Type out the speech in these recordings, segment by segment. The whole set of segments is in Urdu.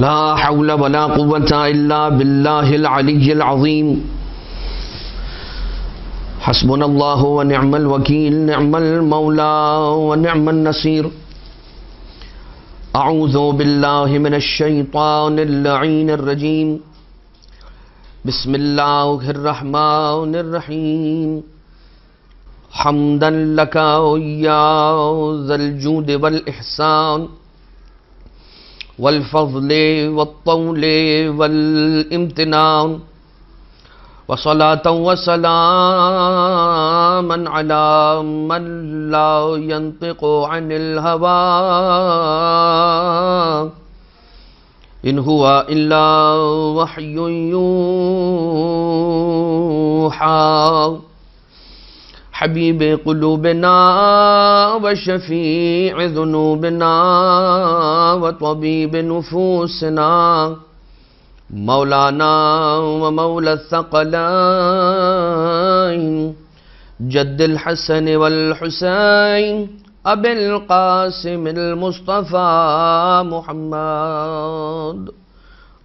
لا حول ولا قوة إلا بالله العلي العظيم حسبنا الله ونعم الوكيل نعم المولى ونعم النصير أعوذ بالله من الشيطان اللعين الرجيم بسم الله الرحمن الرحيم حمدا لك يا ذا الجود والإحسان والفضل والطول والامتنان وصلاة وسلاما على من لا ينطق عن الهوى إن هو إلا وحي يوحى حبيب قلوبنا وشفيع ذنوبنا وطبيب نفوسنا مولانا ومولى الثقلين جد الحسن والحسين أبي القاسم المصطفى محمد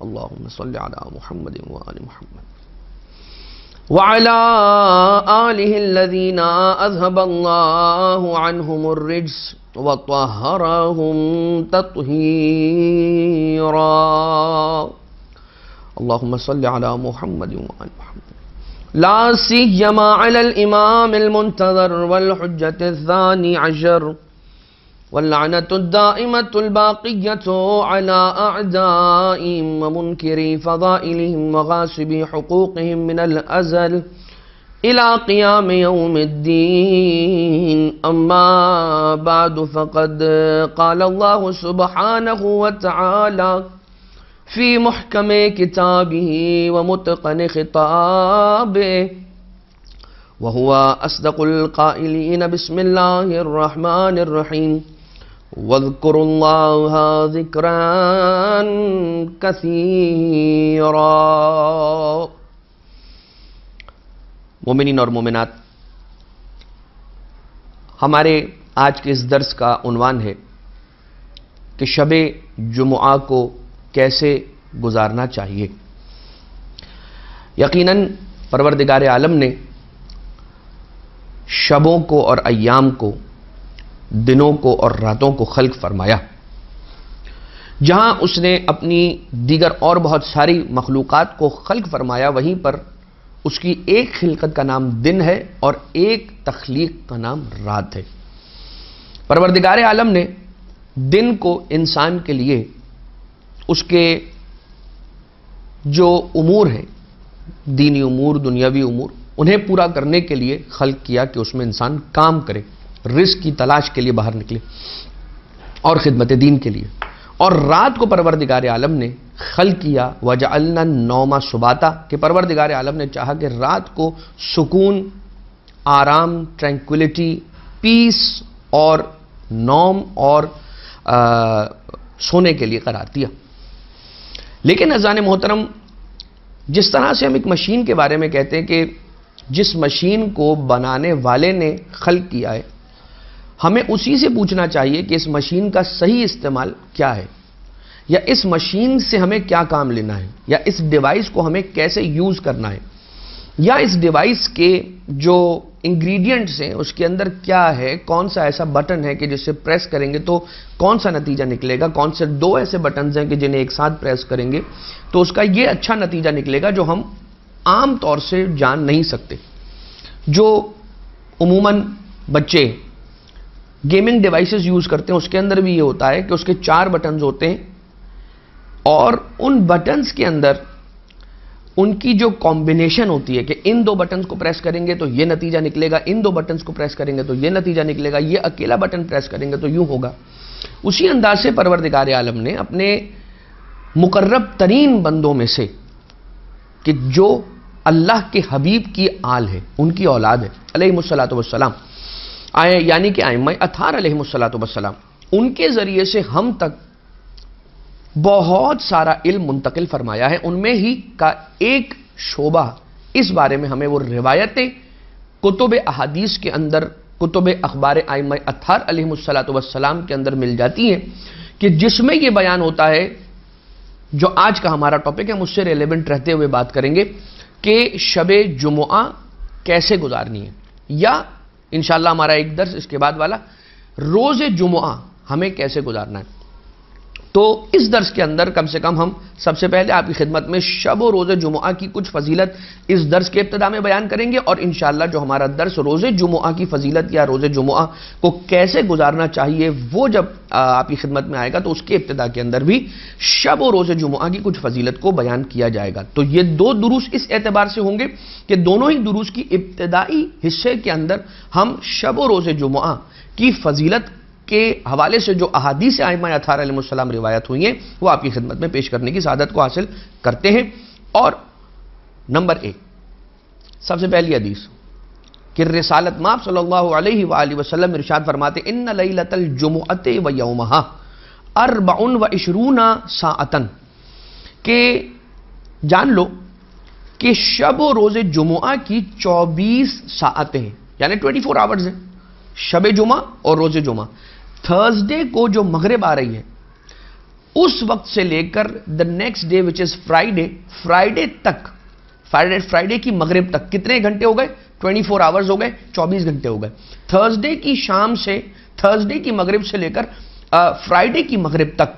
اللهم صل على محمد وآل محمد وعلى آله الذين أذهب الله عنهم الرجس وطهرهم تطهيرا اللهم صل على محمد وآل محمد لا سيما على الإمام المنتظر والحجة الثاني عشر واللعنة الدائمة الباقية على أعدائهم ومنكري فضائلهم وغاصبي حقوقهم من الأزل إلى قيام يوم الدين أما بعد فقد قال الله سبحانه وتعالى في محكم كتابه ومتقن خطابه وهو أصدق القائلين بسم الله الرحمن الرحيم واذكروا الله ذكرا كثيرا مومنین اور مومنات، ہمارے آج کے اس درس کا عنوان ہے کہ شب جمعہ کو کیسے گزارنا چاہیے۔ یقیناً پروردگار عالم نے شبوں کو اور ایام کو، دنوں کو اور راتوں کو خلق فرمایا۔ جہاں اس نے اپنی دیگر اور بہت ساری مخلوقات کو خلق فرمایا، وہیں پر اس کی ایک خلقت کا نام دن ہے اور ایک تخلیق کا نام رات ہے۔ پروردگار عالم نے دن کو انسان کے لیے اس کے جو امور ہیں، دینی امور، دنیاوی امور، انہیں پورا کرنے کے لیے خلق کیا کہ اس میں انسان کام کرے، رزق کی تلاش کے لیے باہر نکلے اور خدمت دین کے لیے۔ اور رات کو پروردگار عالم نے خلق کیا وَجَعَلْنَا النَّوْمَ سُبَاتًا کہ پروردگار عالم نے چاہا کہ رات کو سکون، آرام، ٹرینکولیٹی، پیس اور نوم اور سونے کے لیے قرار دیا۔ لیکن عزیزان محترم، جس طرح سے ہم ایک مشین کے بارے میں کہتے ہیں کہ جس مشین کو بنانے والے نے خلق کیا ہے، ہمیں اسی سے پوچھنا چاہیے کہ اس مشین کا صحیح استعمال کیا ہے، یا اس مشین سے ہمیں کیا کام لینا ہے، یا اس ڈیوائس کو ہمیں کیسے یوز کرنا ہے، یا اس ڈیوائس کے جو انگریڈینٹس ہیں اس کے اندر کیا ہے، کون سا ایسا بٹن ہے کہ جس سے پریس کریں گے تو کون سا نتیجہ نکلے گا، کون سے دو ایسے بٹنز ہیں کہ جنہیں ایک ساتھ پریس کریں گے تو اس کا یہ اچھا نتیجہ نکلے گا جو ہم عام طور سے جان نہیں سکتے۔ جو عموماً بچے گیمنگ ڈیوائسز یوز کرتے ہیں اس کے اندر بھی یہ ہوتا ہے کہ اس کے 4 بٹنز ہوتے ہیں اور ان بٹنز کے اندر ان کی جو کمبینیشن ہوتی ہے کہ ان 2 بٹنز کو پریس کریں گے تو یہ نتیجہ نکلے گا، ان 2 بٹنز کو پریس کریں گے تو یہ نتیجہ نکلے گا، یہ اکیلا بٹن پریس کریں گے تو یوں ہوگا۔ اسی انداز سے پروردگار عالم نے اپنے مقرب ترین بندوں میں سے کہ جو اللہ کے حبیب کی آل ہے، ان کی اولاد ہے علیہم الصلاۃ والسلام، یعنی کہ ائمہ اطہار علیہم الصلاۃ والسلام، ان کے ذریعے سے ہم تک بہت سارا علم منتقل فرمایا ہے۔ ان میں ہی کا ایک شعبہ اس بارے میں ہمیں وہ روایتیں کتب احادیث کے اندر، کتب اخبار ائمہ اطہار علیہم الصلاۃ والسلام کے اندر مل جاتی ہیں کہ جس میں یہ بیان ہوتا ہے جو آج کا ہمارا ٹاپک ہے ہم اس سے ریلیونٹ رہتے ہوئے بات کریں گے کہ شب جمعہ کیسے گزارنی ہے، یا انشاءاللہ ہمارا ایک درس اس کے بعد والا روز جمعہ ہمیں کیسے گزارنا ہے۔ تو اس درس کے اندر کم سے کم ہم سب سے پہلے آپ کی خدمت میں شب و روز جمعہ کی کچھ فضیلت اس درس کے ابتدا میں بیان کریں گے، اور انشاءاللہ جو ہمارا درس روز جمعہ کی فضیلت یا روز جمعہ کو کیسے گزارنا چاہیے وہ جب آپ کی خدمت میں آئے گا تو اس کے ابتدا کے اندر بھی شب و روز جمعہ کی کچھ فضیلت کو بیان کیا جائے گا۔ تو یہ دو دروس اس اعتبار سے ہوں گے کہ دونوں ہی دروس کی ابتدائی حصے کے اندر ہم شب و روز جمعہ کی فضیلت کے حوالے سے جو احادیث ائمہ اطہار علیہ السلام روایت ہوئی ہیں وہ آپ کی خدمت میں پیش کرنے کی سعادت کو حاصل کرتے ہیں۔ اور نمبر 1 سب سے پہلی حدیث کہ رسالت مآب صلی اللہ علیہ وآلہ وسلم ارشاد فرماتے ان لیلۃ الجمعۃ و یومہا 24 ساعۃ، کہ جان لو کہ شب و روز جمعہ کی 24 ساعتیں یعنی 24 آورز ہیں، شب جمعہ اور روز جمعہ۔ تھرسڈے کو جو مغرب آ رہی ہے اس وقت سے لے کر the next day which is Friday تک، فرائیڈے کی مغرب تک کتنے گھنٹے ہو گئے؟ 24 آورز ہو گئے، 24 گھنٹے ہو گئے۔ تھرسڈے کی شام سے، تھرسڈے کی مغرب سے لے کر فرائیڈے کی مغرب تک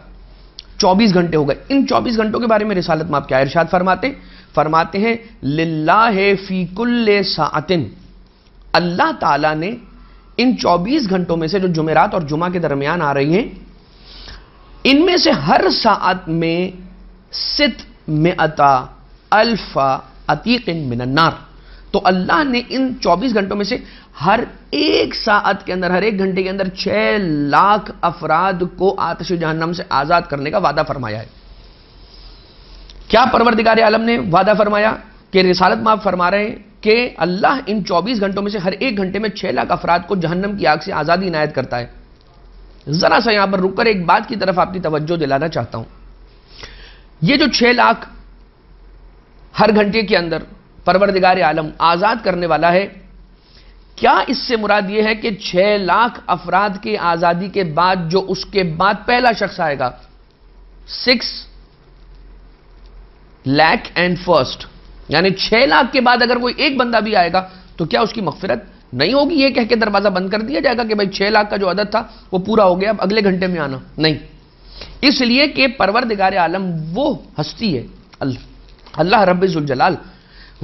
24 گھنٹے ہو گئے۔ ان 24 گھنٹوں کے بارے میں رسالت مآب کیا ارشاد فرماتے ہیں للہ فی کل ساعۃ، اللہ تعالیٰ نے ان 24 گھنٹوں میں سے جو جمعرات اور جمعہ کے درمیان آ رہی ہیں ان میں سے ہر ساعت میں 600,000 عتیق من النار، تو اللہ نے ان 24 گھنٹوں میں سے ہر ایک ساعت کے اندر، ہر ایک گھنٹے کے اندر 6 لاکھ افراد کو آتش جہنم سے آزاد کرنے کا وعدہ فرمایا ہے۔ کیا پروردگار عالم نے وعدہ فرمایا؟ کہ رسالت مآب فرما رہے ہیں کہ اللہ ان 24 گھنٹوں میں سے ہر ایک گھنٹے میں 6 لاکھ افراد کو جہنم کی آگ سے آزادی عنایت کرتا ہے۔ ذرا سا یہاں پر رک کر ایک بات کی طرف آپ کی توجہ دلانا چاہتا ہوں، یہ جو 6 لاکھ ہر گھنٹے کے اندر پروردگار عالم آزاد کرنے والا ہے، کیا اس سے مراد یہ ہے کہ 6 لاکھ افراد کی آزادی کے بعد جو اس کے بعد پہلا شخص آئے گا 6 لاکھ اینڈ فرسٹ، یعنی 6 لاکھ کے بعد اگر کوئی ایک بندہ بھی آئے گا تو کیا اس کی مغفرت نہیں ہوگی؟ یہ کہہ کے دروازہ بند کر دیا جائے گا کہ بھائی 6 لاکھ کا جو عدد تھا وہ پورا ہو گیا، اب اگلے گھنٹے میں آنا نہیں۔ اس لیے کہ پروردگار عالم وہ ہستی ہے، اللہ رب ذوالجلال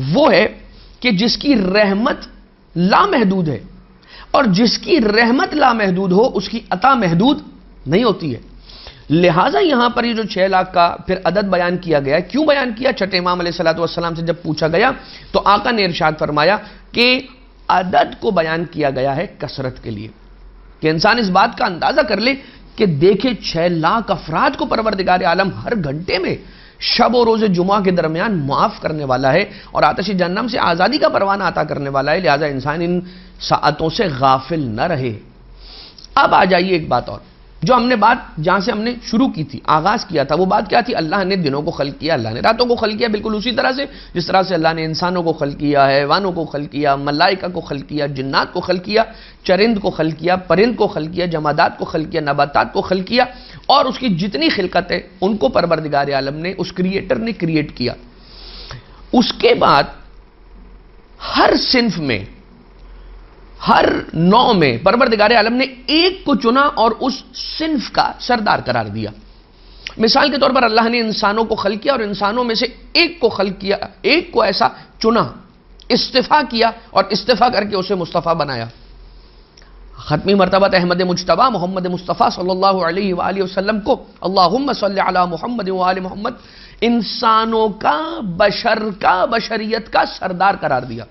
وہ ہے کہ جس کی رحمت لامحدود ہے، اور جس کی رحمت لامحدود ہو اس کی عطا محدود نہیں ہوتی ہے۔ لہٰذا یہاں پر یہ جو 6 لاکھ کا پھر عدد بیان کیا گیا ہے، کیوں بیان کیا؟ چھٹے امام علیہ الصلوۃ والسلام سے جب پوچھا گیا تو آقا نے ارشاد فرمایا کہ عدد کو بیان کیا گیا ہے کثرت کے لیے، کہ انسان اس بات کا اندازہ کر لے کہ دیکھے 6 لاکھ افراد کو پروردگار عالم ہر گھنٹے میں شب و روز جمعہ کے درمیان معاف کرنے والا ہے اور آتش جہنم سے آزادی کا پروانہ عطا کرنے والا ہے، لہٰذا انسان ان ساعتوں سے غافل نہ رہے۔ اب آ جائیے ایک بات اور، جو ہم نے بات جہاں سے ہم نے شروع کی تھی، آغاز کیا تھا، وہ بات کیا تھی؟ اللہ نے دنوں کو خلق کیا، اللہ نے راتوں کو خلق کیا، بالکل اسی طرح سے جس طرح سے اللہ نے انسانوں کو خلق کیا، حیوانوں کو خلق کیا، ملائکہ کو خلق کیا، جنات کو خلق کیا، چرند کو خلق کیا، پرند کو خلق کیا، جمادات کو خلق کیا، نباتات کو خلق کیا، اور اس کی جتنی خلقت ہے ان کو پروردگار عالم نے، اس کریٹر نے کریٹ کیا۔ اس کے بعد ہر صنف میں، ہر نوع میں پروردگار عالم نے ایک کو چنا اور اس صنف کا سردار قرار دیا۔ مثال کے طور پر اللہ نے انسانوں کو خلق کیا اور انسانوں میں سے ایک کو خلق کیا، ایک کو ایسا چنا، استفا کیا اور استفا کر کے اسے مصطفیٰ بنایا۔ ختمی مرتبہ احمد مجتبیٰ محمد مصطفیٰ صلی اللہ علیہ وآلہ وسلم کو اللہم صلی علی محمد وآل محمد انسانوں کا، بشر کا، بشریت کا سردار قرار دیا،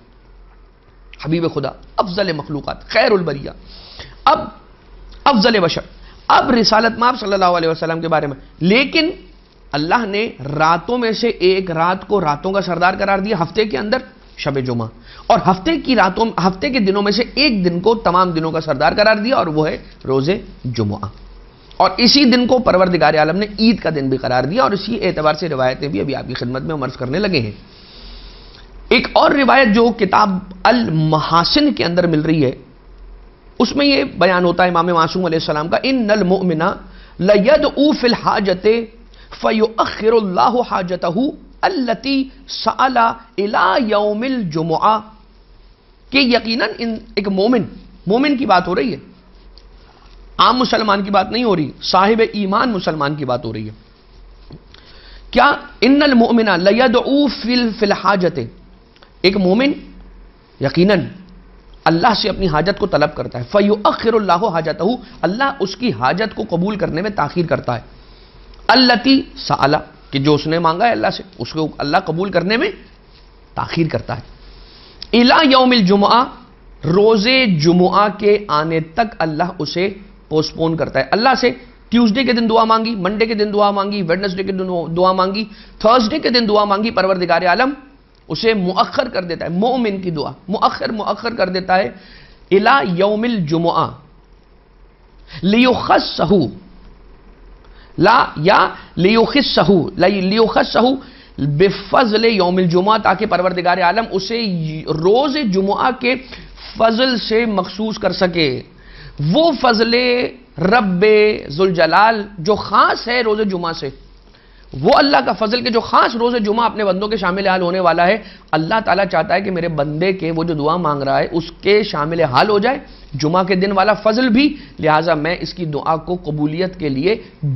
حبیب خدا، افضل مخلوقات، خیر البریہ، اب افضل بشر، اب رسالت مآب صلی اللہ علیہ وسلم کے بارے میں۔ لیکن اللہ نے راتوں میں سے ایک رات کو راتوں کا سردار قرار دیا ہفتے کے اندر، شب جمعہ، اور ہفتے کے دنوں میں سے ایک دن کو تمام دنوں کا سردار قرار دیا اور وہ ہے روز جمعہ، اور اسی دن کو پروردگار عالم نے عید کا دن بھی قرار دیا، اور اسی اعتبار سے روایتیں بھی ابھی آپ کی خدمت میں عرض کرنے لگے ہیں۔ ایک اور روایت جو کتاب المحاسن کے اندر مل رہی ہے اس میں یہ بیان ہوتا ہے امام معصوم علیہ السلام کا، ان المؤمن لیدعو فی الحاجۃ فَيُؤَخِّرُ اللَّهُ حَاجَتَهُ الَّتِي سَأَلَ إِلَى يَوْمِ الْجُمُعَةِ کہ یقیناً ایک مومن کی بات ہو رہی ہے، عام مسلمان کی بات نہیں ہو رہی، صاحب ایمان مسلمان کی بات ہو رہی ہے۔ کیا ان المؤمن لیدعو فی الحاجت، ایک مومن یقیناً اللہ سے اپنی حاجت کو طلب کرتا ہے، فیؤخر اللہ حاجتہ، اللہ اس کی حاجت کو قبول کرنے میں تاخیر کرتا ہے، التی سألہ، کہ جو اس نے مانگا ہے اللہ سے اس کو اللہ قبول کرنے میں تاخیر کرتا ہے، الی یوم الجمعہ، روز جمعہ کے آنے تک اللہ اسے پوسٹ پون کرتا ہے۔ اللہ سے ٹیوزڈے کے دن دعا مانگی، منڈے کے دن دعا مانگی، ویڈنسڈے کے دن دعا مانگی، تھرسڈے کے دن دعا مانگی، پروردگار عالم اسے مؤخر کر دیتا ہے، مومن کی دعا مؤخر کر دیتا ہے، الی یوم الجمعہ، لیخصہ بفضل یوم الجمعہ، تاکہ پروردگار عالم اسے روز جمعہ کے فضل سے مخصوص کر سکے، وہ فضل رب ذوالجلال جو خاص ہے روز جمعہ سے، وہ اللہ کا فضل کے جو خاص روز جمعہ اپنے بندوں کے شامل حال ہونے والا ہے، اللہ تعالیٰ چاہتا ہے کہ میرے بندے کے وہ جو دعا مانگ رہا ہے اس کے شامل حال ہو جائے جمعہ کے دن والا فضل بھی، لہٰذا میں اس کی دعا کو قبولیت کے لیے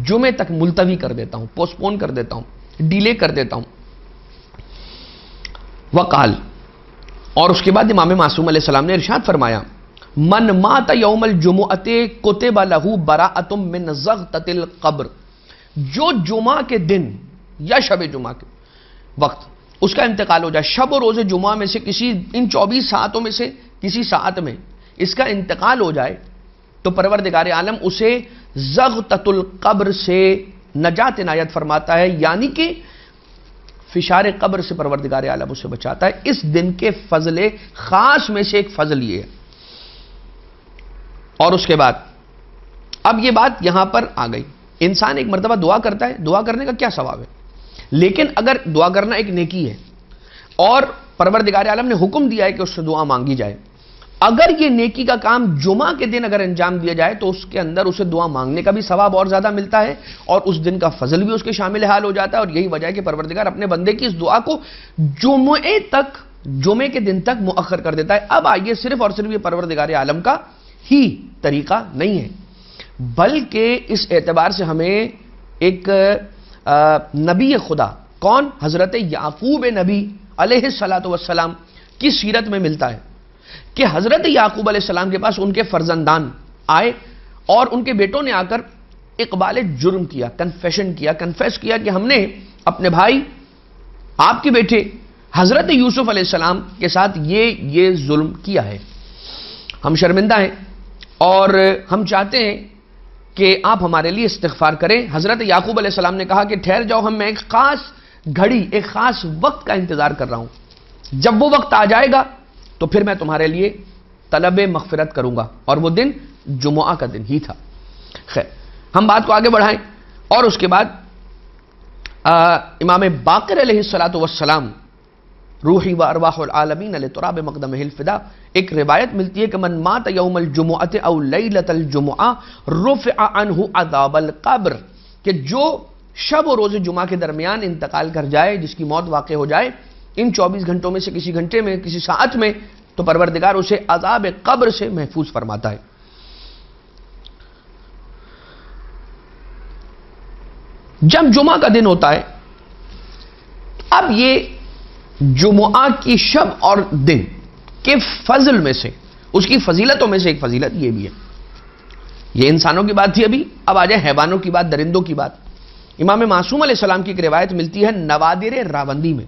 جمعے تک ملتوی کر دیتا ہوں، پوسٹ پون کر دیتا ہوں، ڈیلے کر دیتا ہوں۔ وقال، اور اس کے بعد امام معصوم علیہ السلام نے ارشاد فرمایا، من مات یوم الجمعۃ کتب لہ براءۃ من زغطۃ القبر، جو جمعہ کے دن یا شب جمعہ کے وقت اس کا انتقال ہو جائے، شب و روز جمعہ میں سے کسی ان 24 ساعتوں میں سے کسی ساعت میں اس کا انتقال ہو جائے، تو پروردگار عالم اسے زغطۃ القبر سے نجات عنایت فرماتا ہے، یعنی کہ فشار قبر سے پروردگار عالم اسے بچاتا ہے۔ اس دن کے فضل خاص میں سے ایک فضل یہ ہے۔ اور اس کے بعد اب یہ بات یہاں پر آ گئی، انسان ایک مرتبہ دعا کرتا ہے، دعا کرنے کا کیا ثواب ہے، لیکن اگر دعا کرنا ایک نیکی ہے اور پروردگار عالم نے حکم دیا ہے کہ اس سے دعا مانگی جائے، اگر یہ نیکی کا کام جمعہ کے دن اگر انجام دیا جائے تو اس کے اندر اسے دعا مانگنے کا بھی ثواب اور زیادہ ملتا ہے، اور اس دن کا فضل بھی اس کے شامل حال ہو جاتا ہے، اور یہی وجہ ہے کہ پروردگار اپنے بندے کی اس دعا کو جمعے کے دن تک مؤخر کر دیتا ہے۔ اب آئیے، صرف اور صرف یہ پروردگار عالم کا ہی طریقہ نہیں ہے، بلکہ اس اعتبار سے ہمیں ایک نبی خدا، کون؟ حضرت یعقوب نبی علیہ السلام کی سیرت میں ملتا ہے کہ حضرت یعقوب علیہ السلام کے پاس ان کے فرزندان آئے اور ان کے بیٹوں نے آ کر اقبال جرم کیا، کنفیس کیا کہ ہم نے اپنے بھائی آپ کے بیٹے حضرت یوسف علیہ السلام کے ساتھ یہ ظلم کیا ہے، ہم شرمندہ ہیں اور ہم چاہتے ہیں کہ آپ ہمارے لیے استغفار کریں۔ حضرت یعقوب علیہ السلام نے کہا کہ ٹھہر جاؤ، میں ایک خاص گھڑی، ایک خاص وقت کا انتظار کر رہا ہوں، جب وہ وقت آ جائے گا تو پھر میں تمہارے لیے طلب مغفرت کروں گا، اور وہ دن جمعہ کا دن ہی تھا۔ خیر، ہم بات کو آگے بڑھائیں، اور اس کے بعد امام باقر علیہ السلام روحی و ارواح العالمین لتراب مقدمہ الفدا، ایک روایت ملتی ہے کہ من مات یوم الجمعۃ او لیلۃ الجمعہ رفع عنہ عذاب القبر، کہ جو شب و روز جمعہ کے درمیان انتقال کر جائے، جس کی موت واقع ہو جائے ان 24 گھنٹوں میں سے کسی گھنٹے میں، کسی ساعت میں، تو پروردگار اسے عذاب قبر سے محفوظ فرماتا ہے۔ جب جمعہ کا دن ہوتا ہے، اب یہ جمعہ کی شب اور دن کے فضل میں سے، اس کی فضیلتوں میں سے ایک فضیلت یہ بھی ہے، یہ انسانوں کی بات تھی، ابھی اب آ جائے حیوانوں کی بات، درندوں کی بات۔ امام معصوم علیہ السلام کی ایک روایت ملتی ہے نوادر راوندی میں،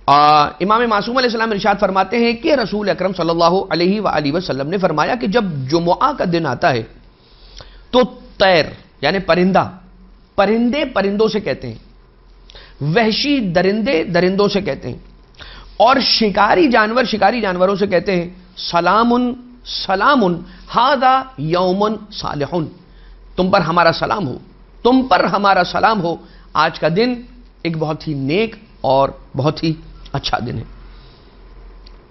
امام معصوم علیہ السلام ارشاد فرماتے ہیں کہ رسول اکرم صلی اللہ علیہ وآلہ وسلم نے فرمایا کہ جب جمعہ کا دن آتا ہے تو طیر یعنی پرندے پرندوں سے کہتے ہیں، وحشی درندے درندوں سے کہتے ہیں، اور شکاری جانوروں سے کہتے ہیں سلام سلام ھذا یوم صالح، تم پر ہمارا سلام ہو، تم پر ہمارا سلام ہو، آج کا دن ایک بہت ہی نیک اور بہت ہی اچھا دن ہے۔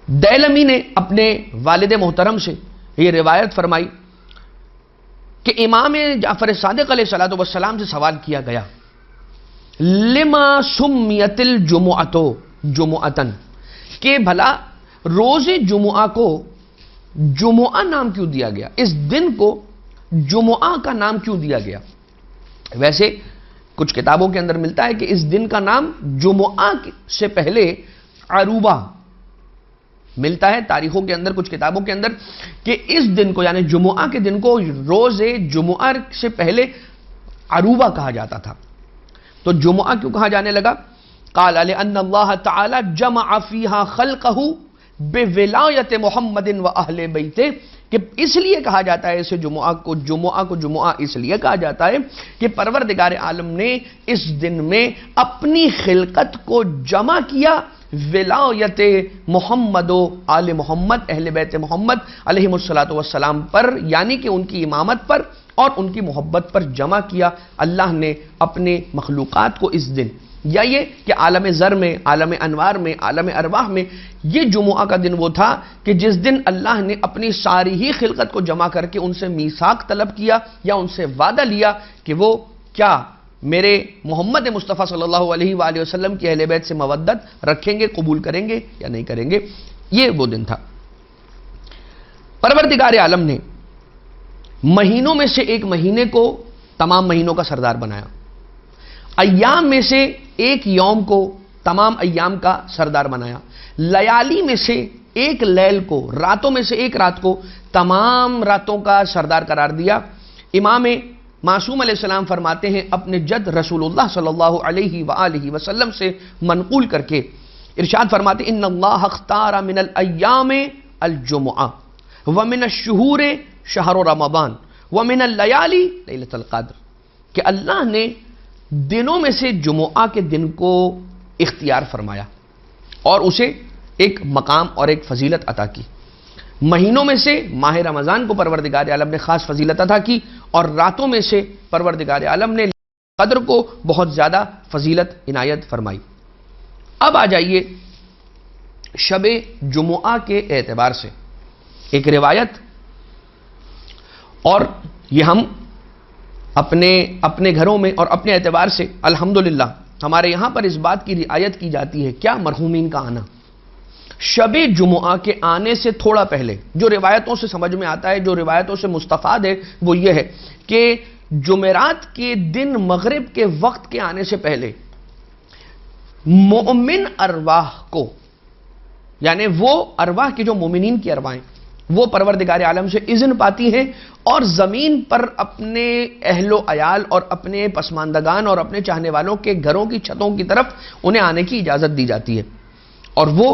دیلمی نے اپنے والد محترم سے یہ روایت فرمائی کہ امام جعفر صادق علیہ السلام سے سوال کیا گیا لما سمیت الجمعۃ جمعۃن، کہ بھلا روز جمعہ کو جمعہ نام کیوں دیا گیا، اس دن کو جمعہ کا نام کیوں دیا گیا؟ ویسے کچھ کتابوں کے اندر ملتا ہے کہ اس دن کا نام جمعہ سے پہلے عروبہ ملتا ہے، تاریخوں کے اندر کچھ کتابوں کے اندر، کہ اس دن کو یعنی جمعہ کے دن کو روز جمعہ سے پہلے عروبہ کہا جاتا تھا۔ تو جمعہ کیوں کہا جانے لگا؟ قال لأن اللہ تعالی جمع فیہا خلقہ بولایت محمد و اہل بیتہ، کہ اس لیے کہا جاتا ہے اسے جمعہ کو جمعہ اس لیے کہا جاتا ہے کہ پروردگار عالم نے اس دن میں اپنی خلقت کو جمع کیا ولایت محمد و آل محمد، اہل بیت محمد علیہم الصلاۃ والسلام پر، یعنی کہ ان کی امامت پر اور ان کی محبت پر جمع کیا اللہ نے اپنے مخلوقات کو اس دن، یا یہ کہ عالم ذر میں، عالم انوار میں، عالم ارواح میں یہ جمعہ کا دن وہ تھا کہ جس دن اللہ نے اپنی ساری ہی خلقت کو جمع کر کے ان سے میثاق طلب کیا یا ان سے وعدہ لیا کہ وہ کیا میرے محمد مصطفیٰ صلی اللہ علیہ وآلہ وسلم کی اہل بیت سے مودت رکھیں گے، قبول کریں گے یا نہیں کریں گے۔ یہ وہ دن تھا۔ پروردگار عالم نے مہینوں میں سے ایک مہینے کو تمام مہینوں کا سردار بنایا، ایام میں سے ایک یوم کو تمام ایام کا سردار بنایا، لیالی میں سے ایک لیل کو، راتوں میں سے ایک رات کو تمام راتوں کا سردار قرار دیا۔ امام معصوم علیہ السلام فرماتے ہیں اپنے جد رسول اللہ صلی اللہ علیہ وآلہ وسلم سے منقول کر کے، ارشاد فرماتے ان اللہ اختار من الایام الجمعہ ومن الشہور شہر رمضان ومن اللیالی لیلۃ القدر، کہ اللہ نے دنوں میں سے جمعہ کے دن کو اختیار فرمایا اور اسے ایک مقام اور ایک فضیلت عطا کی، مہینوں میں سے ماہ رمضان کو پروردگار عالم نے خاص فضیلت عطا کی، اور راتوں میں سے پروردگار عالم نے قدر کو بہت زیادہ فضیلت عنایت فرمائی۔ اب آ جائیے شب جمعہ کے اعتبار سے ایک روایت، اور یہ ہم اپنے گھروں میں اور اپنے اعتبار سے الحمدللہ ہمارے یہاں پر اس بات کی رعایت کی جاتی ہے، کیا مرحومین کا آنا شب جمعہ کے آنے سے تھوڑا پہلے، جو روایتوں سے سمجھ میں آتا ہے، جو روایتوں سے مستفاد ہے وہ یہ ہے کہ جمعرات کے دن مغرب کے وقت کے آنے سے پہلے مومن ارواح کو، یعنی وہ ارواح کی جو مومنین کی ارواحیں، وہ پروردگار عالم سے اذن پاتی ہیں اور زمین پر اپنے اہل و عیال اور اپنے پسماندگان اور اپنے چاہنے والوں کے گھروں کی چھتوں کی طرف انہیں آنے کی اجازت دی جاتی ہے، اور وہ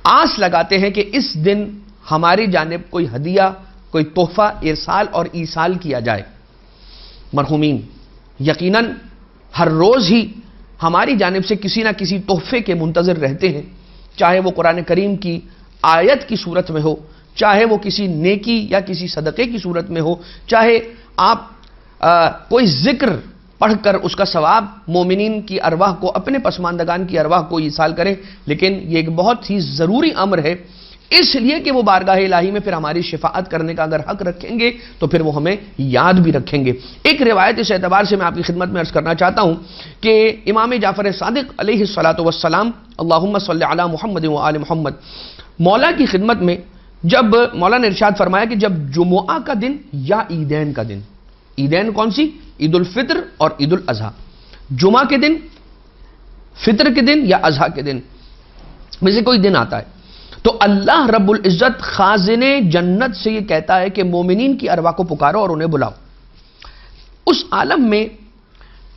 آس لگاتے ہیں کہ اس دن ہماری جانب کوئی ہدیہ، کوئی تحفہ ارسال اور ایصال کیا جائے۔ مرحومین یقیناً ہر روز ہی ہماری جانب سے کسی نہ کسی تحفے کے منتظر رہتے ہیں، چاہے وہ قرآن کریم کی آیت کی صورت میں ہو، چاہے وہ کسی نیکی یا کسی صدقے کی صورت میں ہو، چاہے آپ کوئی ذکر پڑھ کر اس کا ثواب مومنین کی ارواح کو، اپنے پسماندگان کی ارواح کو ایصال کریں، لیکن یہ ایک بہت ہی ضروری امر ہے، اس لیے کہ وہ بارگاہ الہی میں پھر ہماری شفاعت کرنے کا اگر حق رکھیں گے تو پھر وہ ہمیں یاد بھی رکھیں گے۔ ایک روایت اس اعتبار سے میں آپ کی خدمت میں عرض کرنا چاہتا ہوں کہ امام جعفر صادق علیہ الصلاۃ والسلام اللہم صلی علی محمد و آل محمد، مولا کی خدمت میں جب مولا نے ارشاد فرمایا کہ جب جمعہ کا دن یا عیدین کا دن، عیدین کون سی؟ عید الفطر اور عید الاضحیٰ، جمعہ کے دن، فطر کے دن یا اضحیٰ کے دن میں سے کوئی دن آتا ہے تو اللہ رب العزت خازن جنت سے یہ کہتا ہے کہ مومنین کی ارواح کو پکارو اور انہیں بلاؤ اس عالم میں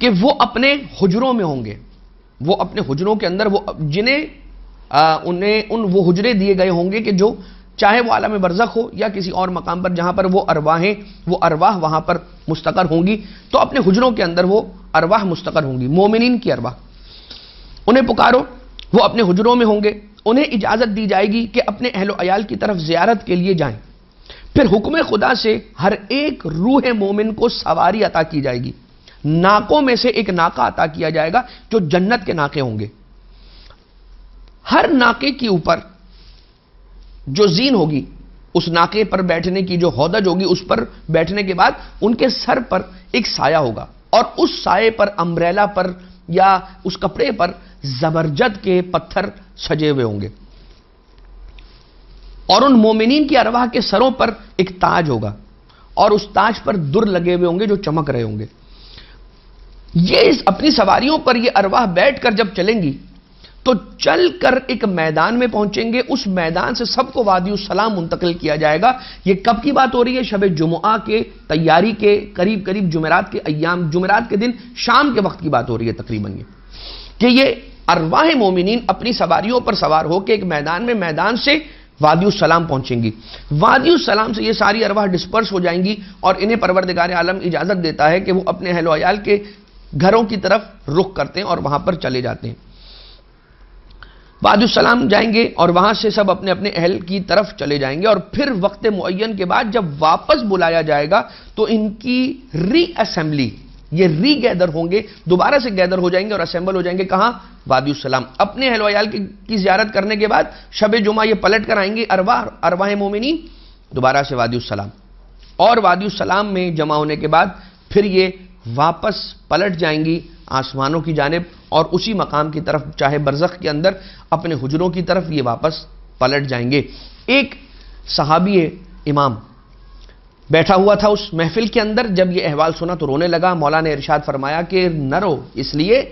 کہ وہ اپنے حجروں میں ہوں گے، وہ اپنے حجروں کے اندر، وہ جنہیں انہیں وہ حجرے دیے گئے ہوں گے کہ جو چاہے وہ عالم برزخ ہو یا کسی اور مقام پر جہاں پر وہ ارواح وہاں پر مستقر ہوں گی، تو اپنے حجروں کے اندر وہ ارواح مستقر ہوں گی، مومنین کی ارواح، انہیں پکارو، وہ اپنے حجروں میں ہوں گے، انہیں اجازت دی جائے گی کہ اپنے اہل و عیال کی طرف زیارت کے لیے جائیں، پھر حکم خدا سے ہر ایک روح مومن کو سواری عطا کی جائے گی، ناکوں میں سے ایک ناکہ عطا کیا جائے گا جو جنت کے ناکے ہوں گے، ہر ناکے کے اوپر جو زین ہوگی، اس ناکے پر بیٹھنے کی جو ہودج ہوگی، اس پر بیٹھنے کے بعد ان کے سر پر ایک سایہ ہوگا اور اس سائے پر، امبریلا پر یا اس کپڑے پر زبرجد کے پتھر سجے ہوئے ہوں گے، اور ان مومنین کی ارواح کے سروں پر ایک تاج ہوگا اور اس تاج پر در لگے ہوئے ہوں گے جو چمک رہے ہوں گے۔ یہ اپنی سواریوں پر یہ ارواح بیٹھ کر جب چلیں گی تو چل کر ایک میدان میں پہنچیں گے، اس میدان سے سب کو وادی السلام منتقل کیا جائے گا۔ یہ کب کی بات ہو رہی ہے؟ شب جمعہ کے تیاری کے قریب قریب، جمعرات کے ایام، جمعرات کے دن شام کے وقت کی بات ہو رہی ہے تقریباً، یہ کہ یہ ارواح مومنین اپنی سواریوں پر سوار ہو کے ایک میدان میں، میدان سے وادی السلام پہنچیں گی۔ وادی السلام سے یہ ساری ارواح ڈسپرس ہو جائیں گی اور انہیں پروردگار عالم اجازت دیتا ہے کہ وہ اپنے اہل و عیال کے گھروں کی طرف رخ کرتے ہیں اور وہاں پر چلے جاتے ہیں۔ وادی السلام جائیں گے اور وہاں سے سب اپنے اپنے اہل کی طرف چلے جائیں گے، اور پھر وقت معین کے بعد جب واپس بلایا جائے گا تو ان کی ری اسمبلی، یہ ری گیدر ہوں گے، دوبارہ سے گیدر ہو جائیں گے اور اسمبل ہو جائیں گے۔ کہاں؟ وادی السلام۔ اپنے اہل و عیال کی زیارت کرنے کے بعد شب جمعہ یہ پلٹ کر آئیں گے ارواح مومنین دوبارہ سے وادی السلام، اور وادی السلام میں جمع ہونے کے بعد پھر یہ واپس پلٹ جائیں گی آسمانوں کی جانب، اور اسی مقام کی طرف، چاہے برزخ کے اندر اپنے حجروں کی طرف یہ واپس پلٹ جائیں گے۔ ایک صحابی امام بیٹھا ہوا تھا اس محفل کے اندر، جب یہ احوال سنا تو رونے لگا۔ مولا نے ارشاد فرمایا کہ نہ رو، اس لیے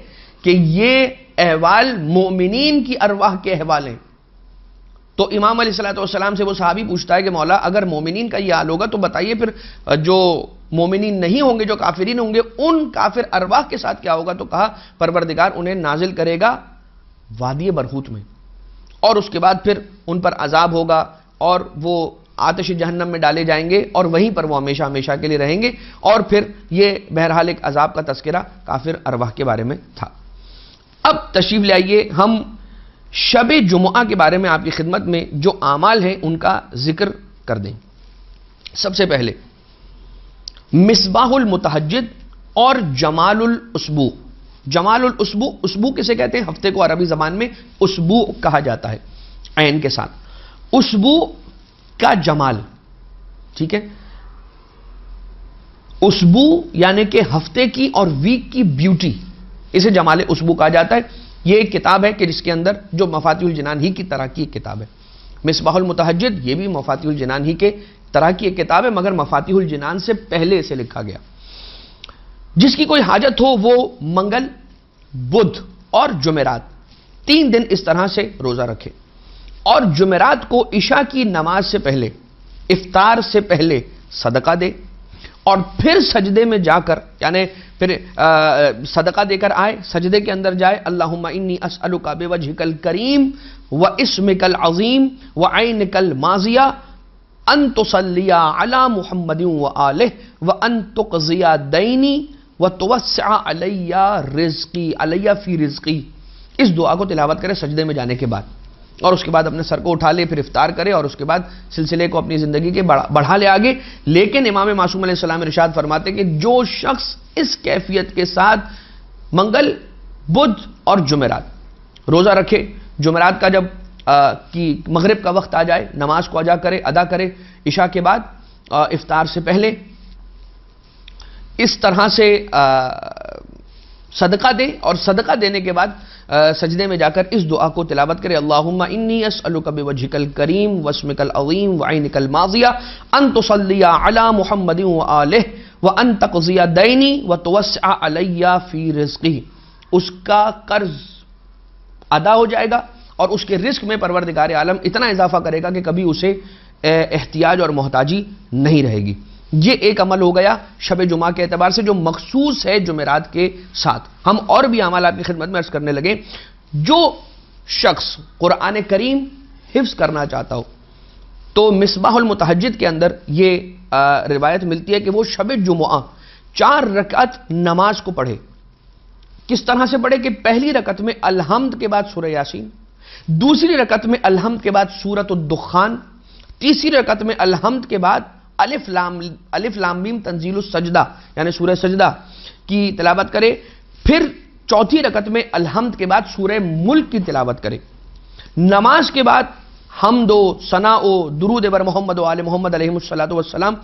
کہ یہ احوال مومنین کی ارواح کے احوال ہیں۔ تو امام علیہ الصلوۃ والسلام سے وہ صحابی پوچھتا ہے کہ مولا اگر مومنین کا یہ حال ہوگا تو بتائیے پھر جو مومنین نہیں ہوں گے، جو کافرین ہوں گے، ان کافر ارواح کے ساتھ کیا ہوگا؟ تو کہا پروردگار انہیں نازل کرے گا وادی برہوت میں، اور اس کے بعد پھر ان پر عذاب ہوگا اور وہ آتش جہنم میں ڈالے جائیں گے اور وہیں پر وہ ہمیشہ ہمیشہ کے لیے رہیں گے۔ اور پھر یہ بہرحال ایک عذاب کا تذکرہ کافر ارواح کے بارے میں تھا۔ اب تشریف لے آئیے ہم شب جمعہ کے بارے میں آپ کی خدمت میں جو اعمال ہیں ان کا ذکر کر دیں۔ سب سے پہلے مصباح المتہجد اور جمال الاسبوع۔ جمال الاسبوع، اسبوع کسے کہتے ہیں؟ ہفتے کو عربی زبان میں اسبوع کہا جاتا ہے عین کے ساتھ۔ اسبوع کا جمال، ٹھیک ہے، اسبوع یعنی کہ ہفتے کی اور ویک کی بیوٹی، اسے جمال اسبوع کہا جاتا ہے۔ یہ ایک کتاب ہے کہ جس کے اندر جو مفاتیح الجنان ہی کی طرح کی ایک کتاب ہے۔ مصباح المتہجد یہ بھی مفاتیح الجنان ہی کے طرح کی ایک کتاب ہے، مگر مفاتیح الجنان سے پہلے اسے لکھا گیا۔ جس کی کوئی حاجت ہو وہ منگل، بدھ اور جمعرات 3 دن اس طرح سے روزہ رکھے، اور جمعرات کو عشاء کی نماز سے پہلے، افطار سے پہلے صدقہ دے، اور پھر سجدے میں جا کر، یعنی پھر صدقہ دے کر آئے، سجدے کے اندر جائے، اللہم انی اسألک بوجہک الکریم واسمک العظیم وعینک الماضیہ ان تصلی علی محمد وآلہ وان تقضی دینی وتوسع علی رزقی، علی فی رزقی۔ اس دعا کو تلاوت کرے سجدے میں جانے کے بعد، اور اس کے بعد اپنے سر کو اٹھا لے، پھر افطار کرے، اور اس کے بعد سلسلے کو اپنی زندگی کے بڑھا لے آگے۔ لیکن امام معصوم علیہ السلام ارشاد فرماتے کہ جو شخص اس کیفیت کے ساتھ منگل، بدھ اور جمعرات روزہ رکھے، جمعرات کا جب کی مغرب کا وقت آ جائے نماز کو ادا کرے عشاء کے بعد افطار سے پہلے، اس طرح سے صدقہ دے، اور صدقہ دینے کے بعد سجدے میں جا کر اس دعا کو تلاوت کرے، اللہم انی اسألک بوجہک الکریم واسمک العظیم وعینک الماضیہ ان تصلی علی محمد وآلہ وان تقضی دینی وتوسع علی فی رزقی۔ اس کا قرض ادا ہو جائے گا اور اس کے رزق میں پروردگار عالم اتنا اضافہ کرے گا کہ کبھی اسے احتیاج اور محتاجی نہیں رہے گی۔ یہ ایک عمل ہو گیا شب جمعہ کے اعتبار سے جو مخصوص ہے جمعرات کے ساتھ۔ ہم اور بھی اعمال آپ کی خدمت میں عرض کرنے لگے۔ جو شخص قرآن کریم حفظ کرنا چاہتا ہو تو مصباح المتہجد کے اندر یہ روایت ملتی ہے کہ وہ شب جمعہ 4 رکعت نماز کو پڑھے۔ کس طرح سے پڑھے کہ پہلی رکعت میں الحمد کے بعد سورہ یاسین، دوسری رکعت میں الحمد کے بعد سورۃ الدخان، تیسری رکعت میں الحمد کے بعد الف لام میم تنزیل السجدہ یعنی سورہ سجدہ کی تلاوت کرے، پھر چوتھی رکعت میں الحمد کے بعد سورہ ملک کی تلاوت کرے۔ نماز کے بعد حمد و ثنا و درود بر محمد و آل محمد علیہ الصلوۃ والسلام،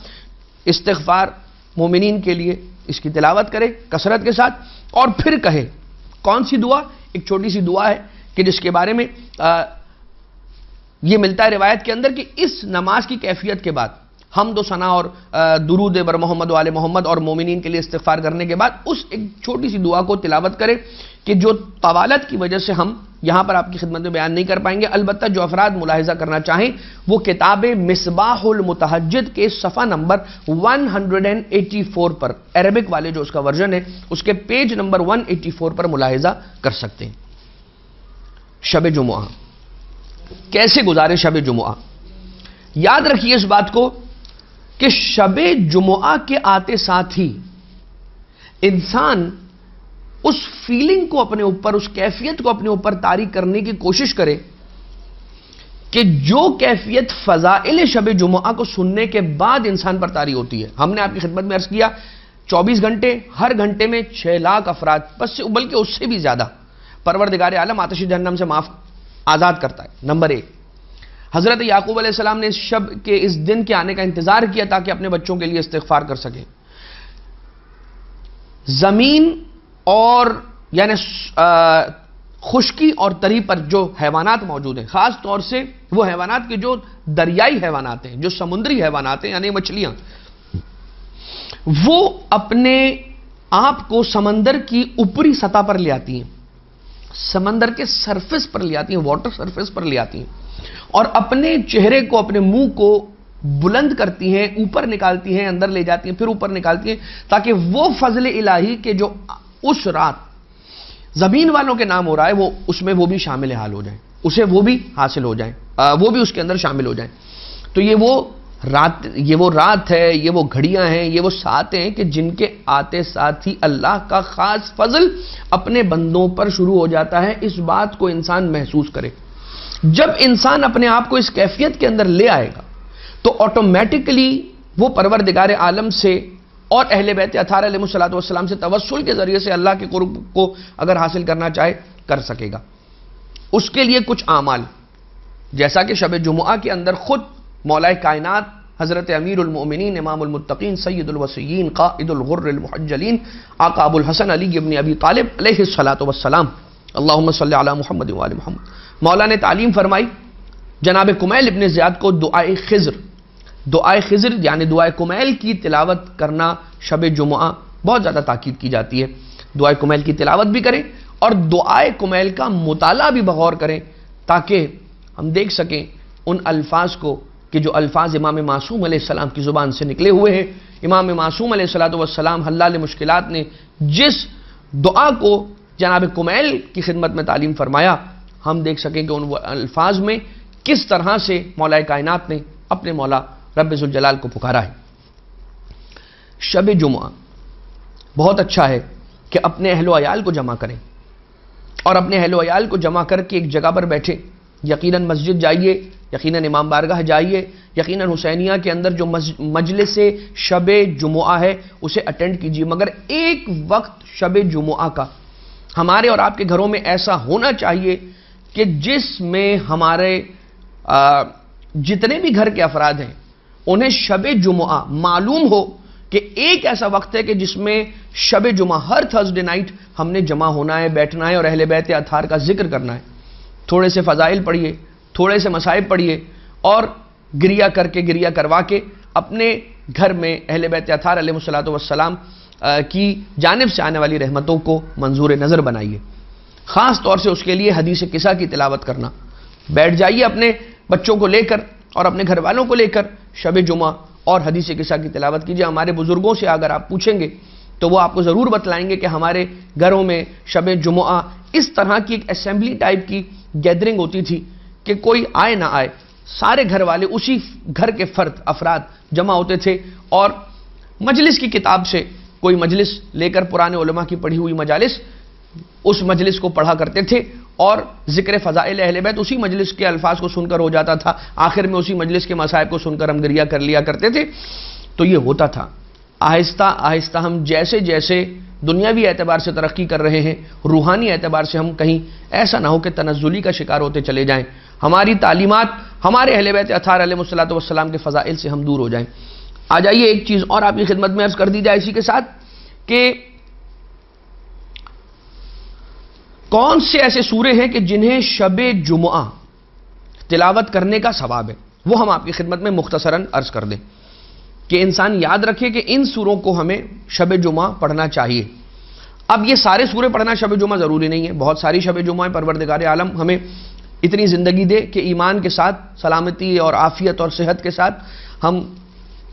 استغفار مومنین کے لیے اس کی تلاوت کرے کثرت کے ساتھ، اور پھر کہے کون سی دعا؟ ایک چھوٹی سی دعا ہے کہ جس کے بارے میں یہ ملتا ہے روایت کے اندر کہ اس نماز کی کیفیت کے بعد حمد و ثنا اور درود بر محمد و آل محمد اور مومنین کے لیے استغفار کرنے کے بعد اس ایک چھوٹی سی دعا کو تلاوت کرے کہ جو طوالت کی وجہ سے ہم یہاں پر آپ کی خدمت میں بیان نہیں کر پائیں گے. البتہ جو افراد ملاحظہ کرنا چاہیں وہ کتاب مصباح المتہجد کے صفحہ نمبر 184 پر، عربک والے جو اس کا ورژن ہے اس کے پیج نمبر 184 پر ملاحظہ کر سکتے ہیں. شب جمعہ کیسے گزارے؟ شب جمعہ یاد رکھیے اس بات کو کہ شب جمعہ کے آتے ساتھ ہی انسان اس فیلنگ کو اپنے اوپر، اس کیفیت کو اپنے اوپر طاری کرنے کی کوشش کرے کہ جو کیفیت فضائل شب جمعہ کو سننے کے بعد انسان پر طاری ہوتی ہے. ہم نے آپ کی خدمت میں عرض کیا 24 گھنٹے، ہر گھنٹے میں 6 لاکھ افراد، بلکہ اس سے بھی زیادہ پروردگار عالم آتش جہنم سے آزاد کرتا ہے. نمبر 1، حضرت یعقوب علیہ السلام نے اس شب کے اس دن کے آنے کا انتظار کیا تاکہ اپنے بچوں کے لیے استغفار کر سکیں. زمین اور یعنی خشکی اور تری پر جو حیوانات موجود ہیں، خاص طور سے وہ حیوانات کے جو دریائی حیوانات ہیں، جو سمندری حیوانات ہیں یعنی مچھلیاں، وہ اپنے آپ کو سمندر کی اوپری سطح پر لے آتی ہیں، سمندر کے سرفیس پر لے آتی ہیں، واٹر سرفیس پر لے آتی ہیں اور اپنے چہرے کو، اپنے منہ کو بلند کرتی ہیں، اوپر نکالتی ہیں، اندر لے جاتی ہیں، پھر اوپر نکالتی ہیں، تاکہ وہ فضل الہی کے جو اس رات زمین والوں کے نام ہو رہا ہے وہ اس میں وہ بھی شامل حال ہو جائیں، اسے وہ بھی حاصل ہو جائیں، وہ بھی اس کے اندر شامل ہو جائیں. تو یہ وہ رات ہے، یہ وہ گھڑیاں ہیں، یہ وہ ساتھ ہیں کہ جن کے آتے ساتھ ہی اللہ کا خاص فضل اپنے بندوں پر شروع ہو جاتا ہے. اس بات کو انسان محسوس کرے. جب انسان اپنے آپ کو اس کیفیت کے اندر لے آئے گا تو آٹومیٹکلی وہ پروردگار عالم سے اور اہل بیت اطہار علیہ السلام سے توسل کے ذریعے سے اللہ کے قرب کو اگر حاصل کرنا چاہے کر سکے گا. اس کے لیے کچھ اعمال، جیسا کہ شب جمعہ کے اندر خود مولا کائنات حضرت امیر المؤمنین امام المتقین سید الوصیین قائد الغر المحجلین آقا ابو الحسن علی ابن ابی طالب علیہ السلام اللہم صلی علی محمد و آل محمد، مولا نے تعلیم فرمائی جناب کمیل ابن زیاد کو دعائے خضر یعنی دعائے کمیل کی تلاوت کرنا شب جمعہ بہت زیادہ تاکید کی جاتی ہے. دعائے کمیل کی تلاوت بھی کریں اور دعائے کمیل کا مطالعہ بھی بغور کریں تاکہ ہم دیکھ سکیں ان الفاظ کو کہ جو الفاظ امام معصوم علیہ السلام کی زبان سے نکلے ہوئے ہیں. امام معصوم علیہ السلام حلال مشکلات نے جس دعا کو جناب کمیل کی خدمت میں تعلیم فرمایا، ہم دیکھ سکیں کہ ان الفاظ میں کس طرح سے مولا کائنات نے اپنے مولا رب ذوالجلال کو پکارا ہے. شب جمعہ بہت اچھا ہے کہ اپنے اہل و عیال کو جمع کریں اور اپنے اہل و عیال کو جمع کر کے ایک جگہ پر بیٹھیں. یقیناً مسجد جائیے، یقیناً امام بارگاہ جائیے، یقیناً حسینیہ کے اندر جو مجلس شب جمعہ ہے اسے اٹینڈ کیجیے. مگر ایک وقت شب جمعہ کا ہمارے اور آپ کے گھروں میں ایسا ہونا چاہیے کہ جس میں ہمارے جتنے بھی گھر کے افراد ہیں انہیں شب جمعہ معلوم ہو کہ ایک ایسا وقت ہے کہ جس میں شب جمعہ ہر تھرسڈے نائٹ ہم نے جمع ہونا ہے، بیٹھنا ہے اور اہل بیت اطہار کا ذکر کرنا ہے. تھوڑے سے فضائل پڑھیے، تھوڑے سے مصائب پڑھیے اور گریہ کروا کے اپنے گھر میں اہل بیت اطہار علیہ السلام کی جانب سے آنے والی رحمتوں کو منظور نظر بنائیے. خاص طور سے اس کے لیے حدیث قصہ کی تلاوت کرنا. بیٹھ جائیے اپنے بچوں کو لے کر اور اپنے گھر والوں کو لے کر شب جمعہ اور حدیث قصہ کی تلاوت کیجیے. ہمارے بزرگوں سے اگر آپ پوچھیں گے تو وہ آپ کو ضرور بتلائیں گے کہ ہمارے گھروں میں شب جمعہ اس طرح کی ایک اسمبلی ٹائپ کی گیدرنگ ہوتی تھی کہ کوئی آئے نہ آئے سارے گھر والے اسی گھر کے افراد جمع ہوتے تھے اور مجلس کی کتاب سے کوئی مجلس لے کر پرانے علماء کی پڑھی ہوئی مجالس اس مجلس کو پڑھا کرتے تھے اور ذکر فضائل اہل بیت اسی مجلس کے الفاظ کو سن کر ہو جاتا تھا. آخر میں اسی مجلس کے مصائب کو سن کر ہم گریہ کر لیا کرتے تھے. تو یہ ہوتا تھا. آہستہ آہستہ ہم جیسے جیسے دنیاوی اعتبار سے ترقی کر رہے ہیں، روحانی اعتبار سے ہم کہیں ایسا نہ ہو کہ تنزلی کا شکار ہوتے چلے جائیں. ہماری تعلیمات ہمارے اہل بیت اطہار علیہ السلام کے فضائل سے ہم دور ہو جائیں. آ جائیے ایک چیز اور آپ کی خدمت میں عرض کر دی جائے اسی کے ساتھ کہ کون سے ایسے سورے ہیں کہ جنہیں شب جمعہ تلاوت کرنے کا ثواب ہے، وہ ہم آپ کی خدمت میں مختصراً عرض کر دیں کہ انسان یاد رکھے کہ ان سوروں کو ہمیں شب جمعہ پڑھنا چاہیے۔ اب یہ سارے سورے پڑھنا شب جمعہ ضروری نہیں ہے، بہت ساری شب جمعہ ہیں۔ پروردگار عالم ہمیں اتنی زندگی دے کہ ایمان کے ساتھ، سلامتی اور عافیت اور صحت کے ساتھ ہم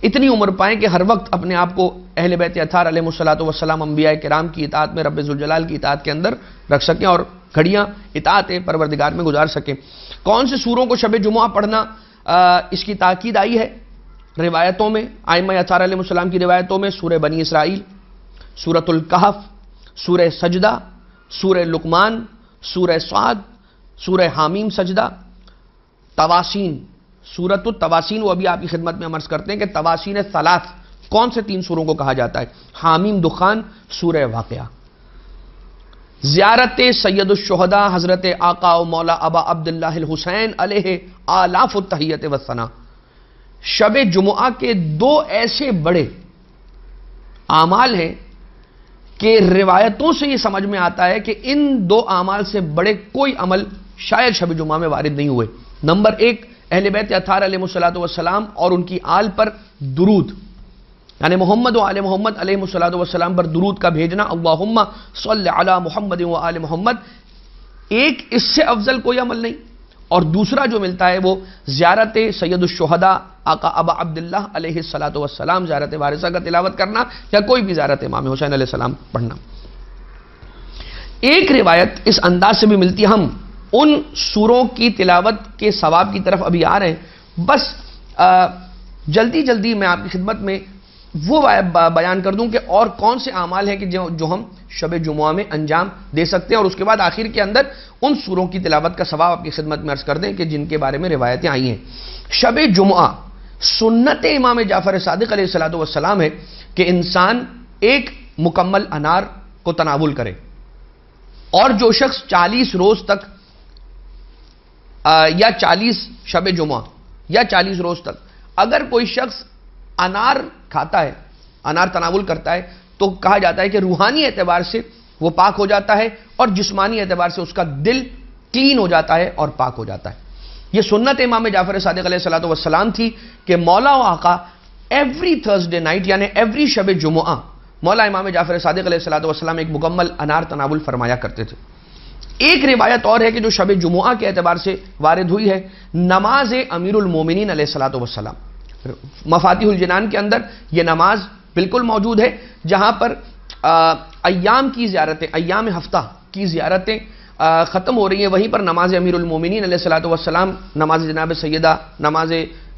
اتنی عمر پائیں کہ ہر وقت اپنے آپ کو اہل بیت اطہار علیہ الصلوۃ والسلام، انبیاء کرام کی اطاعت میں، رب ذوالجلال کی اطاعت کے اندر رکھ سکیں اور گھڑیاں اطاعت پروردگار میں گزار سکیں۔ کون سے سوروں کو شب جمعہ پڑھنا اس کی تاکید آئی ہے روایتوں میں، ائمہ اطہار علیہ السلام کی روایتوں میں سورہ بنی اسرائیل، سورۃ الکہف، سورہ سجدہ، سورہ لقمان، سورہ صاد، سورہ حامیم سجدہ، تواسین، سورۃ التواسین، وہ ابھی آپ کی خدمت میں ہم عرض کرتے ہیں کہ تواسین ثلاث کون سے 3 سوروں کو کہا جاتا ہے؟ حامیم دخان، سورہ واقعہ۔ زیارت سید الشہداء حضرت آقا و مولا ابا عبداللہ الحسین علیہ آلاف التحیت والثناء۔ شب جمعہ کے 2 ایسے بڑے اعمال ہیں کہ روایتوں سے یہ سمجھ میں آتا ہے کہ ان 2 اعمال سے بڑے کوئی عمل شاید شب جمعہ میں وارد نہیں ہوئے۔ نمبر 1، اہل بیت اطہار علیہ الصلوۃ والسلام اور ان کی آل پر درود، یعنی محمد و آل محمد علیہ الصلوۃ والسلام پر درود کا بھیجنا، اللہم صلی علی محمد و آل محمد، ایک اس سے افضل کوئی عمل نہیں۔ اور دوسرا جو ملتا ہے وہ زیارت سید الشہداء آقا ابا عبداللہ علیہ الصلوۃ والسلام، زیارت وارثہ کا تلاوت کرنا یا کوئی بھی زیارت امام حسین علیہ السلام پڑھنا۔ ایک روایت اس انداز سے بھی ملتی ہے، ہم ان سوروں کی تلاوت کے ثواب کی طرف ابھی آ رہے ہیں، بس جلدی جلدی میں آپ کی خدمت میں وہ بیان کر دوں کہ اور کون سے اعمال ہیں کہ جو ہم شب جمعہ میں انجام دے سکتے ہیں، اور اس کے بعد آخر کے اندر ان سوروں کی تلاوت کا ثواب آپ کی خدمت میں عرض کر دیں کہ جن کے بارے میں روایتیں آئی ہیں۔ شب جمعہ سنت امام جعفر صادق علیہ الصلوۃ والسلام ہے کہ انسان ایک مکمل انار کو تناول کرے، اور جو شخص 40 روز تک یا 40 شب جمعہ یا 40 روز تک اگر کوئی شخص انار کھاتا ہے، انار تناول کرتا ہے، تو کہا جاتا ہے کہ روحانی اعتبار سے وہ پاک ہو جاتا ہے اور جسمانی اعتبار سے اس کا دل کلین ہو جاتا ہے اور پاک ہو جاتا ہے۔ یہ سنت امام جعفر صادق علیہ الصلوۃ والسلام تھی کہ مولا و آقا ایوری تھرسڈے نائٹ، یعنی ایوری شب جمعہ مولا امام جعفر صادق علیہ الصلوۃ والسلام ایک مکمل انار تناول فرمایا کرتے تھے۔ ایک روایت اور ہے کہ جو شب جمعہ کے اعتبار سے وارد ہوئی ہے، نماز امیر المومنین علیہ الصلوۃ والسلام، مفاتیح الجنان کے اندر یہ نماز بالکل موجود ہے، جہاں پر ایام کی زیارتیں، ایام ہفتہ کی زیارتیں ختم ہو رہی ہیں، وہیں پر نماز امیر المومنین علیہ الصلوۃ والسلام، نماز جناب سیدہ، نماز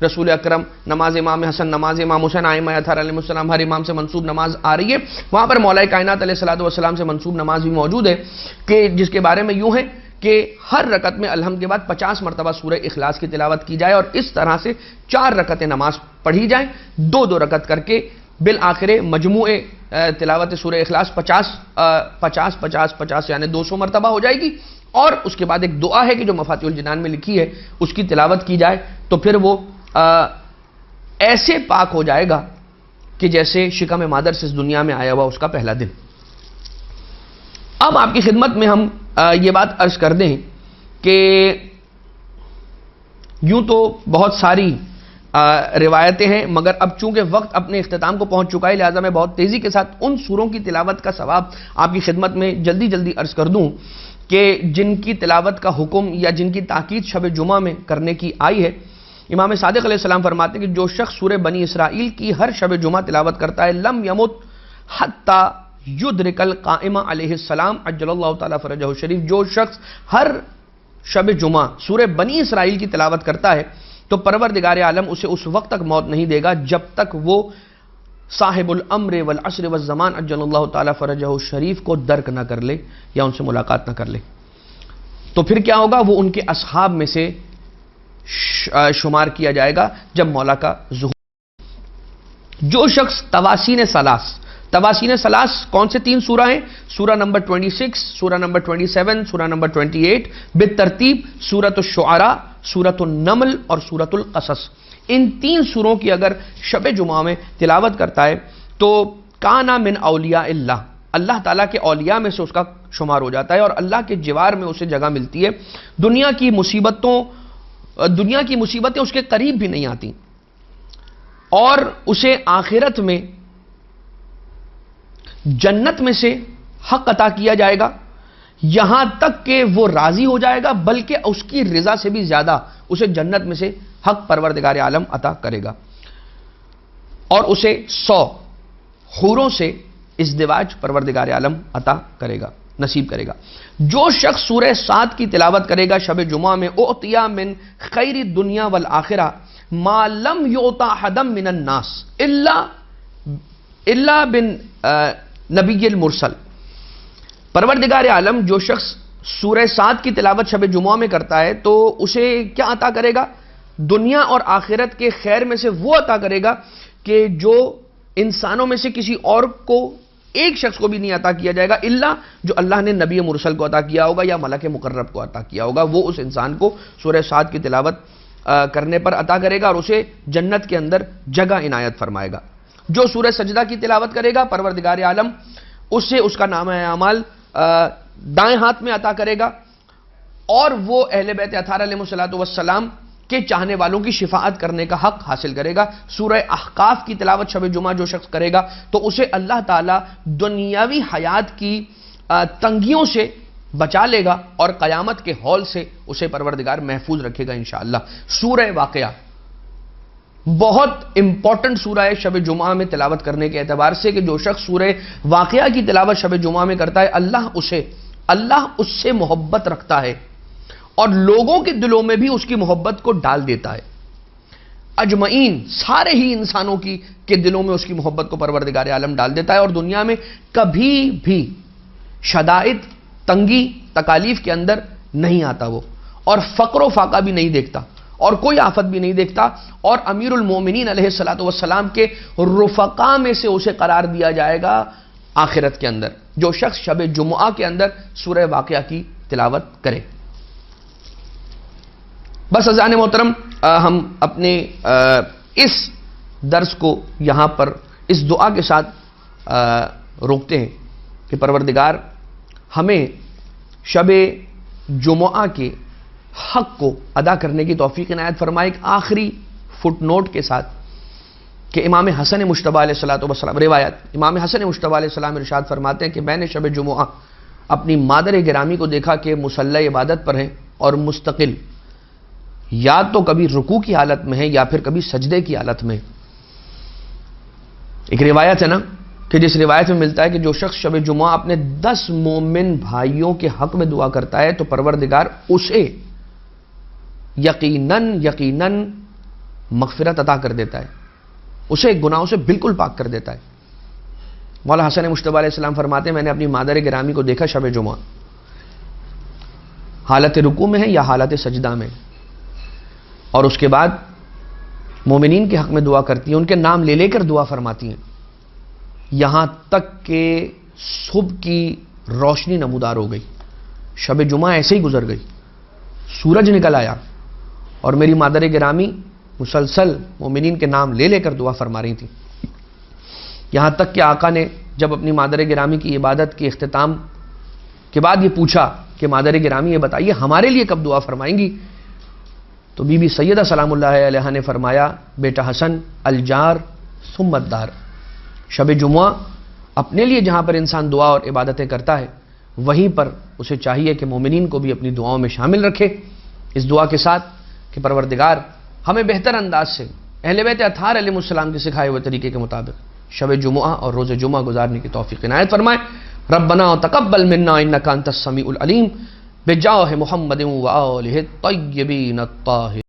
رسول اکرم، نماز امام حسن، نماز امام حسین، ائمہ اطہار علیہ السلام، ہر امام سے منسوب نماز آ رہی ہے۔ وہاں پر مولا کائنات علیہ الصلوۃ والسلام سے منسوب نماز بھی موجود ہے کہ جس کے بارے میں یوں ہے کہ ہر رکعت میں الحمد کے بعد 50 مرتبہ سورہ اخلاص کی تلاوت کی جائے، اور اس طرح سے 4 رکعتیں نماز پڑھی جائیں، 2 رکعت کر کے بالآخر مجموع تلاوت سورہ اخلاص 50 یعنی 200 مرتبہ ہو جائے گی، اور اس کے بعد ایک دعا ہے کہ جو مفاتیح الجنان میں لکھی ہے اس کی تلاوت کی جائے تو پھر وہ ایسے پاک ہو جائے گا کہ جیسے شکم مادر سے اس دنیا میں آیا ہوا اس کا پہلا دن۔ اب آپ کی خدمت میں ہم یہ بات عرض کر دیں کہ یوں تو بہت ساری روایتیں ہیں، مگر اب چونکہ وقت اپنے اختتام کو پہنچ چکا ہے، لہذا میں بہت تیزی کے ساتھ ان سوروں کی تلاوت کا ثواب آپ کی خدمت میں جلدی جلدی عرض کر دوں کہ جن کی تلاوت کا حکم یا جن کی تاکید شب جمعہ میں کرنے کی آئی ہے۔ امام صادق علیہ السلام فرماتے ہیں کہ جو شخص سورہ بنی اسرائیل کی ہر شب جمعہ تلاوت کرتا ہے، لم یمت حتی یدرک القائم علیہ السلام عجل اللہ تعالی فرجہ الشریف، جو شخص ہر شب جمعہ سورہ بنی اسرائیل کی تلاوت کرتا ہے تو پروردگار عالم اسے اس وقت تک موت نہیں دے گا جب تک وہ صاحب الامر والعصر والزمان عجل اللہ تعالی فرجہ الشریف کو درک نہ کر لے یا ان سے ملاقات نہ کر لے۔ تو پھر کیا ہوگا؟ وہ ان کے اصحاب میں سے شمار کیا جائے گا جب مولا کا ظہور۔ جو شخص تواسین ثلاث کون سے 3 سورہ ہیں؟ سورہ نمبر 26، سورہ نمبر 27، سورہ نمبر 28 بالترتیب، سورۃ الشعراء، سورۃ النمل اور سورۃ القصص۔ ان 3 سوروں کی اگر شب جمعہ میں تلاوت کرتا ہے تو کانا من اولیاء اللہ تعالیٰ کے اولیاء میں سے اس کا شمار ہو جاتا ہے اور اللہ کے جوار میں اسے جگہ ملتی ہے. دنیا کی مصیبتیں اس کے قریب بھی نہیں آتی اور اسے آخرت میں جنت میں سے حق عطا کیا جائے گا یہاں تک کہ وہ راضی ہو جائے گا، بلکہ اس کی رضا سے بھی زیادہ اسے جنت میں سے حق پروردگار عالم عطا کرے گا اور اسے 100 حوروں سے ازدواج پروردگار عالم عطا کرے گا، نصیب کرے گا. جو شخص سورہ صاد کی تلاوت کرے گا شب جمعہ میں، اعطیا من خیر الدنیا والآخرہ ما لم یعطا حدا من الناس الا بن نبی المرسل. پروردگار عالم جو شخص سورہ صاد کی تلاوت شب جمعہ میں کرتا ہے تو اسے کیا عطا کرے گا؟ دنیا اور آخرت کے خیر میں سے وہ عطا کرے گا کہ جو انسانوں میں سے کسی اور کو، ایک شخص کو بھی نہیں عطا کیا جائے گا الا جو اللہ نے نبی مرسل کو عطا کیا ہوگا یا ملک مقرب کو عطا کیا ہوگا. وہ اس انسان کو سورہ صاد کی تلاوت کرنے پر عطا کرے گا اور اسے جنت کے اندر جگہ عنایت فرمائے گا. جو سورہ سجدہ کی تلاوت کرے گا پروردگار عالم اسے اس کا نامہ اعمال دائیں ہاتھ میں عطا کرے گا اور وہ اہل بیت اطہار علیہ السلام کے چاہنے والوں کی شفاعت کرنے کا حق حاصل کرے گا. سورہ احقاف کی تلاوت شب جمعہ جو شخص کرے گا تو اسے اللہ تعالیٰ دنیاوی حیات کی تنگیوں سے بچا لے گا اور قیامت کے ہول سے اسے پروردگار محفوظ رکھے گا انشاءاللہ. سورہ واقعہ بہت امپورٹنٹ سورہ ہے شب جمعہ میں تلاوت کرنے کے اعتبار سے کہ جو شخص سورہ واقعہ کی تلاوت شب جمعہ میں کرتا ہے اللہ اس سے محبت رکھتا ہے اور لوگوں کے دلوں میں بھی اس کی محبت کو ڈال دیتا ہے. اجمعین سارے ہی انسانوں کے دلوں میں اس کی محبت کو پروردگار عالم ڈال دیتا ہے اور دنیا میں کبھی بھی شدائد، تنگی، تکالیف کے اندر نہیں آتا وہ، اور فقر و فاقہ بھی نہیں دیکھتا اور کوئی آفت بھی نہیں دیکھتا اور امیر المومنین علیہ السلام کے رفقا میں سے اسے قرار دیا جائے گا آخرت کے اندر جو شخص شب جمعہ کے اندر سورہ واقعہ کی تلاوت کرے. بس عزیزان محترم، ہم اپنے اس درس کو یہاں پر اس دعا کے ساتھ روکتے ہیں کہ پروردگار ہمیں شب جمعہ کے حق کو ادا کرنے کی توفیق عنایت فرمائے. ایک آخری فٹ نوٹ کے ساتھ کہ امام حسن مجتبیٰ علیہ السلام روایت امام حسن مجتبیٰ علیہ السلام ارشاد فرماتے ہیں کہ میں نے شب جمعہ اپنی مادر گرامی کو دیکھا کہ مصلی عبادت پر ہیں اور مستقل، یا تو کبھی رکوع کی حالت میں ہے یا پھر کبھی سجدے کی حالت میں. ایک روایت ہے نا کہ جس روایت میں ملتا ہے کہ جو شخص شب جمعہ اپنے 10 مومن بھائیوں کے حق میں دعا کرتا ہے تو پروردگار اسے یقیناً مغفرت عطا کر دیتا ہے، اسے گناہوں سے بالکل پاک کر دیتا ہے. مولا حسن مجتبیٰ علیہ السلام فرماتے ہیں میں نے اپنی مادر گرامی کو دیکھا شب جمعہ حالت رکوع میں ہے یا حالت سجدہ میں، اور اس کے بعد مومنین کے حق میں دعا کرتی ہیں، ان کے نام لے لے کر دعا فرماتی ہیں یہاں تک کہ صبح کی روشنی نمودار ہو گئی. شب جمعہ ایسے ہی گزر گئی، سورج نکل آیا اور میری مادر گرامی مسلسل مومنین کے نام لے لے کر دعا فرما رہی تھی، یہاں تک کہ آقا نے جب اپنی مادر گرامی کی عبادت کے اختتام کے بعد یہ پوچھا کہ مادر گرامی یہ بتائیے ہمارے لیے کب دعا فرمائیں گی، تو بی بی سیدہ سلام اللہ علیہا نے فرمایا بیٹا حسن الجار ثم الدار. شب جمعہ اپنے لیے جہاں پر انسان دعا اور عبادتیں کرتا ہے وہیں پر اسے چاہیے کہ مومنین کو بھی اپنی دعاؤں میں شامل رکھے، اس دعا کے ساتھ کہ پروردگار ہمیں بہتر انداز سے اہل بیت اطہار علیہ السلام کے سکھائے ہوئے طریقے کے مطابق شب جمعہ اور روز جمعہ گزارنے کی توفیق عنایت فرمائے. ربنا تقبل منا انک انت السمیع العلیم بجاہ محمد و آلہ الطیبین الطاہرین.